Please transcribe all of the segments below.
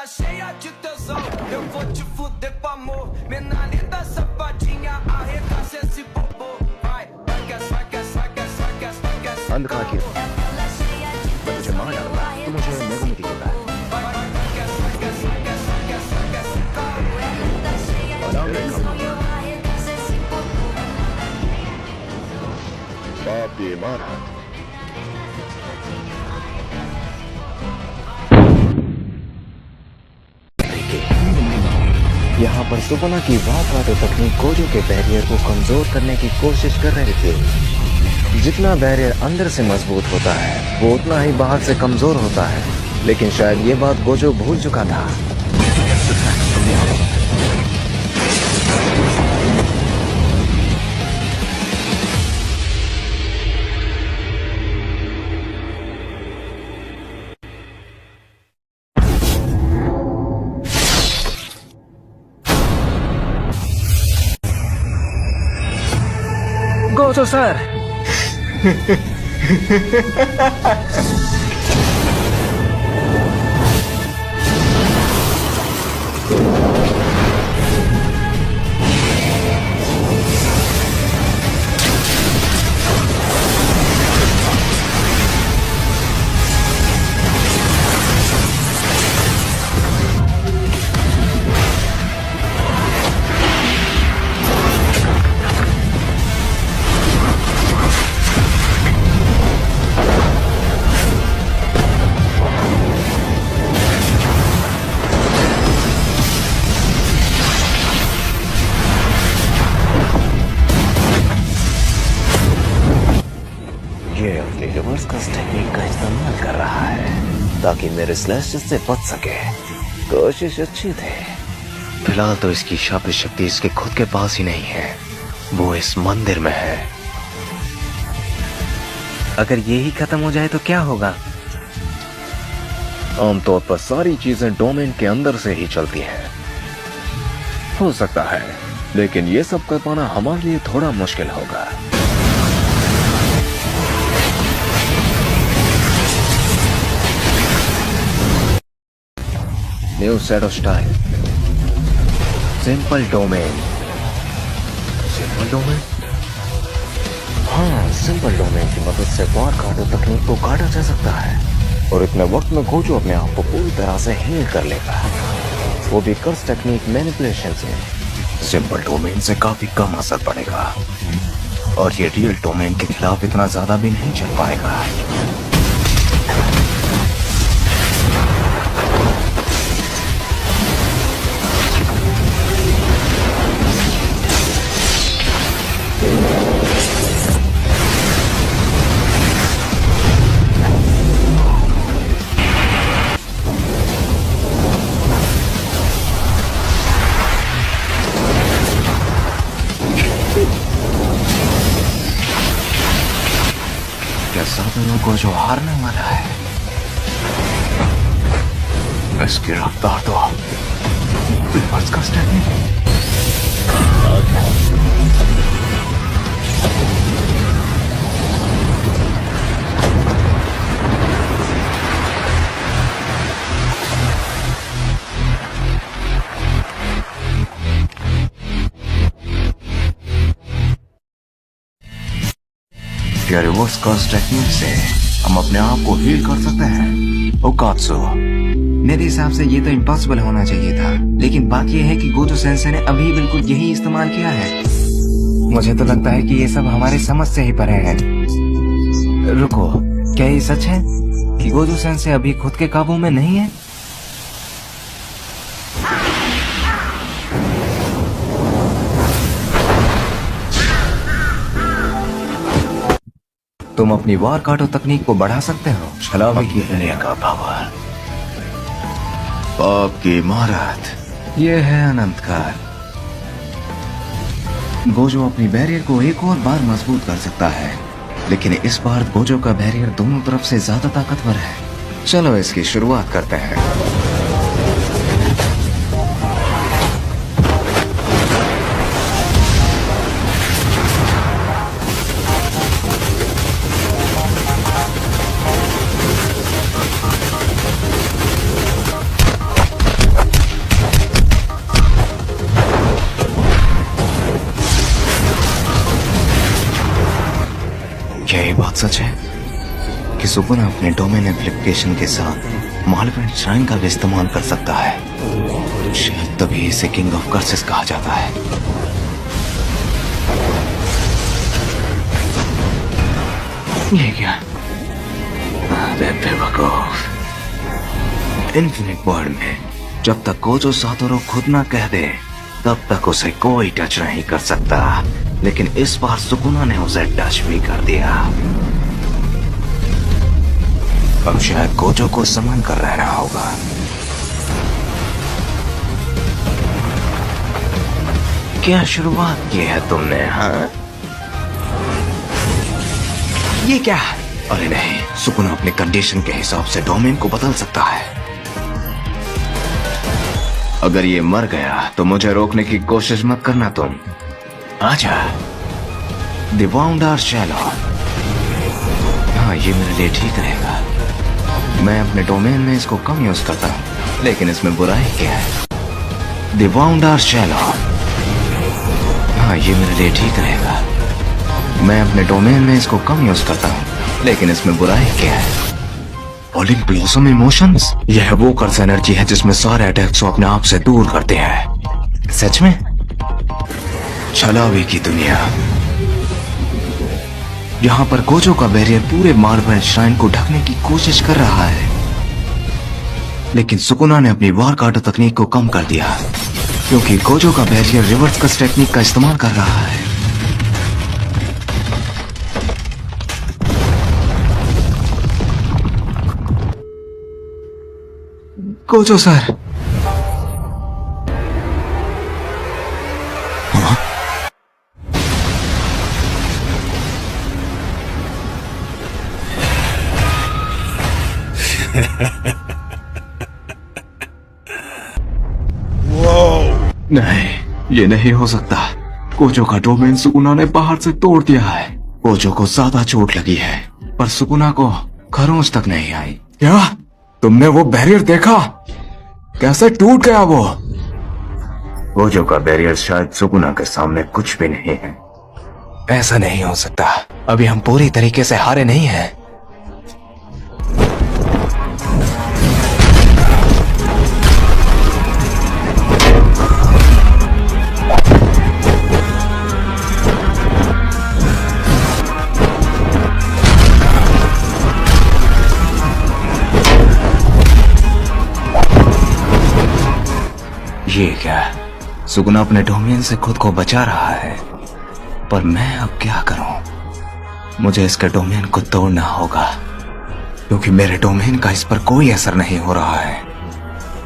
cheia de tesão, eu vou te fuder com amor. Mina linda, safadinha, arregaça esse popô. Vai, vai que vai que vai que vai que vai que अंधकार की मैं तुझे मार डालूंगा, तू मुझे मेरे को देगा। बाप ये मारा। यहाँ पर सुपना की वार तकनीक गोजो के बैरियर को कमजोर करने की कोशिश कर रहे थे। जितना बैरियर अंदर से मजबूत होता है वो उतना ही बाहर से कमजोर होता है, लेकिन शायद ये बात गोजो भूल चुका था। गोजो सर रिवर्स कस्ट टेक्निक का इस्तेमाल कर रहा है ताकि मेरे स्लैशेस से बच सके। कोशिश अच्छी थी। फिलहाल तो इसकी शाप शक्ति इसके खुद के पास ही नहीं है, वो इस मंदिर में है। अगर ये ही खत्म हो जाए तो क्या होगा? आमतौर पर सारी चीजें डोमेन के अंदर से ही चलती हैं। हो सकता है, लेकिन ये सब कर पाना हमारे लिए थोड़ा मुश्किल होगा। New shadow style, simple domain. Simple domain? हाँ, सिंपल डोमेन की मदद से वार काटो तकनीक को काटा जा सकता है और इतने वक्त में गोजो अपने आप को पूरी तरह से हील कर लेगा, वो भी कर्स टेक्निक मैनिपुलेशन से। सिंपल डोमेन से काफी कम असर पड़ेगा और ये रियल डोमेन के खिलाफ इतना ज्यादा भी नहीं चल पाएगा। को जो हारने वाला है, इसकी रफ्तार तो रिवर्स कस्ट टेक्निक। क्या रिवर्स कस्ट टेक्निक से हम अपने आप को हील कर सकते हैं? ओकात्सु, मेरे हिसाब से ये तो इम्पॉसिबल होना चाहिए था, लेकिन बात ये है कि गोजो सेंसे ने अभी बिल्कुल यही इस्तेमाल किया है। मुझे तो लगता है कि ये सब हमारे समझ से ही परे है। रुको, क्या ये सच है कि गोजो सेंसे अभी खुद के काबू में नहीं है? तुम अपनी वार काटो तकनीक को बढ़ा सकते हो। छलावे की दुनिया का पावर, पाप की इमारत, ये है अनंतकार। गोजो अपनी बैरियर को एक और बार मजबूत कर सकता है, लेकिन इस बार गोजो का बैरियर दोनों तरफ से ज्यादा ताकतवर है। चलो इसकी शुरुआत करते हैं। बात सच है कि सुकुना अपने डोमेन एप्लीकेशन के साथ मालवेंट श्राइन का भी इस्तेमाल कर सकता है। शायद तभी इसे किंग ऑफ कर्सेस कहा जाता है। ये क्या? अरे बेवकूफ। इन्फिनिट वर्ल्ड में जब तक गोजो सातोरू खुद ना कह दे तब तक उसे कोई टच नहीं कर सकता, लेकिन इस बार सुकुना ने उसे टच भी कर दिया। अब शायद गोजो को संभाल कर रहना होगा। क्या शुरुआत की है तुमने? हाँ, ये क्या? अरे नहीं, सुकुना अपने कंडीशन के हिसाब से डोमेन को बदल सकता है। अगर ये मर गया तो मुझे रोकने की कोशिश मत करना तुम। आजा। द वाउंडर शैलो। हाँ, ये मेरे लिए ठीक रहेगा। मैं अपने डोमेन में इसको कम यूज करता हूँ, लेकिन इसमें बुराई क्या है? द वाउंडर शैलो। हाँ, ये मेरे लिए ठीक रहेगा। मैं अपने डोमेन में इसको कम यूज करता हूँ, लेकिन इसमें बुराई क्या है? ऑलिंग ब्लॉसम इमोशंस। यह वो कर्स एनर्जी है जिसमें सारे अटैक्स को अपने आप से दूर करते हैं। सच में? छलावे की दुनिया। यहाँ पर गोजो का बैरियर पूरे मार्बल श्राइन को ढकने की कोशिश कर रहा है, लेकिन सुकुना ने अपनी वार काटो तकनीक को कम कर दिया, क्योंकि गोजो का बैरियर रिवर्स कस टेक्निक का इस्तेमाल कर रहा है। Gojo sir. हाँ? नहीं, ये नहीं हो सकता। गोजो का डोमेन सुकुना ने बाहर से तोड़ दिया है। गोजो को ज्यादा चोट लगी है, पर सुकुना को खरोंच तक नहीं आई। क्या? तुमने वो बैरियर देखा? कैसे टूट गया वो? गोजो का बैरियर शायद सुकुना के सामने कुछ भी नहीं है। ऐसा नहीं हो सकता। अभी हम पूरी तरीके से हारे नहीं हैं। ये क्या? सुकुना अपने डोमेन से खुद को बचा रहा है, पर मैं अब क्या करूं? मुझे इसके डोमेन को तोड़ना होगा, क्योंकि मेरे डोमेन का इस पर कोई असर नहीं हो रहा है।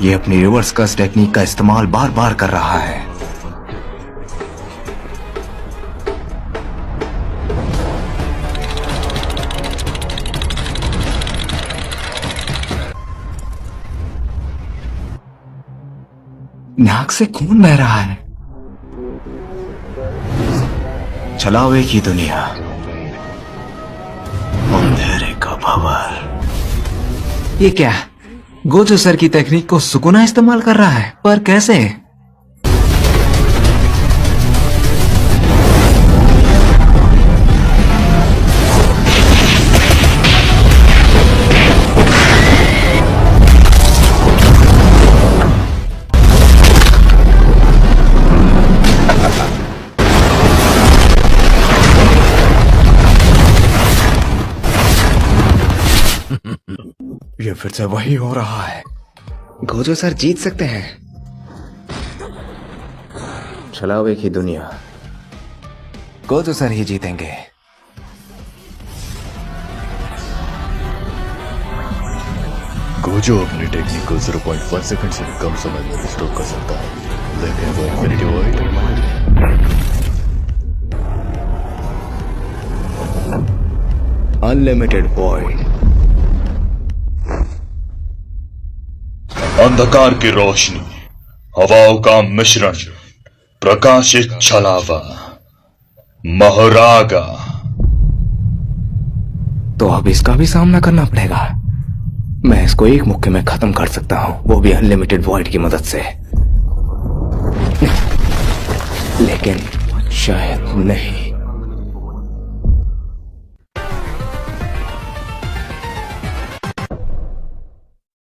ये अपनी रिवर्स कस टेक्निक का इस्तेमाल बार बार कर रहा है। नाक से खून बह रहा है। छलावे की दुनिया, अंधेरे का पावर। ये क्या? गोजो सर की टेक्निक को सुकुना इस्तेमाल कर रहा है, पर कैसे? ये फिर से वही हो रहा है। गोजो सर जीत सकते हैं। छलावे की दुनिया, गोजो सर ही जीतेंगे। गोजो अपनी टेक्निक को 0.5 सेकंड से भी कम समय में रिस्टोर कर सकता है, लेकिन वो इन्फिनिटी वर्ल्ड अनलिमिटेड वॉइड। अंधकार की रोशनी, हवाओं का मिश्रण, प्रकाशित छलावा, महरागा। तो अब इसका भी सामना करना पड़ेगा। मैं इसको एक मुक्के में खत्म कर सकता हूं, वो भी अनलिमिटेड वॉइड की मदद से। लेकिन शायद नहीं।